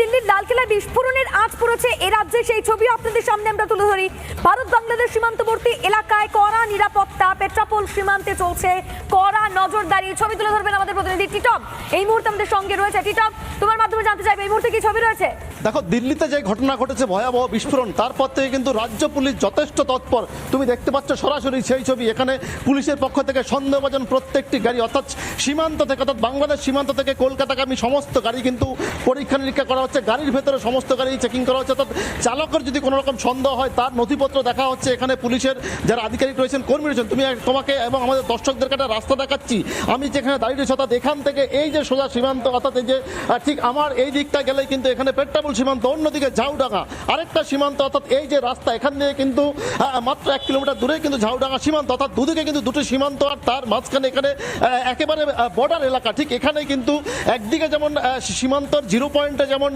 দিল্লির লালকেল্লায় বিস্ফোরণের আঁচ পড়েছে এ রাজ্যে, সেই ছবি আপনাদের সামনে আমরা তুলে ধরি। ভারত বাংলাদেশ সীমান্তবর্তী এলাকায় কড়া নিরাপত্তা, পেট্রাপোল সীমান্তে চলছে কড়া নজরদারি। ছবি তুলে ধরবেন আমাদের প্রতিনিধি টিটপ, এই মুহূর্তে আমাদের সঙ্গে রয়েছে। টিটপ, তোমার মাধ্যমে জানতে চাইবে এই মুহূর্তে কি ছবি রয়েছে? দেখো, দিল্লিতে যে ঘটনা ঘটেছে, ভয়াবহ বিস্ফোরণ, তারপর থেকে কিন্তু রাজ্য পুলিশ যথেষ্ট তৎপর। তুমি দেখতে পাচ্ছ সরাসরি সেই ছবি। এখানে পুলিশের পক্ষ থেকে সন্দেহভাজন প্রত্যেকটি গাড়ি, অর্থাৎ সীমান্ত থেকে, অর্থাৎ বাংলাদেশ সীমান্ত থেকে কলকাতাগামী সমস্ত গাড়ি কিন্তু পরীক্ষা নিরীক্ষা করা হচ্ছে। গাড়ির ভেতরে সমস্ত গাড়ি চেকিং করা হচ্ছে, অর্থাৎ চালকের যদি কোনো রকম সন্দেহ হয় তার নথিপত্র দেখা হচ্ছে। এখানে পুলিশের যারা আধিকারিক রয়েছেন, কর্মী রয়েছেন, তোমাকে এবং আমাদের দর্শকদেরকে একটা রাস্তা দেখাচ্ছি। আমি যেখানে দাঁড়িয়ে রয়েছি, অর্থাৎ এখান থেকে এই যে সোজা সীমান্ত, অর্থাৎ এই যে ঠিক আমার এই দিকটা গেলেই কিন্তু এখানে পেট্রাপোল সীমান্ত, অন্যদিকে ঝাউডাঙ্গা আরেকটা সীমান্ত, অর্থাৎ এই যে রাস্তা এখান থেকে কিন্তু মাত্র 1 কিলোমিটার দূরে কিন্তু ঝাউডাঙ্গা সীমান্ত, অর্থাৎ দুদিকে কিন্তু দুটো সীমান্ত, আর তার মাঝখানে এখানে একেবারে বর্ডার এলাকা। ঠিক এখানে কিন্তু একদিকে যেমন সীমান্তর জিরো পয়েন্টে যেমন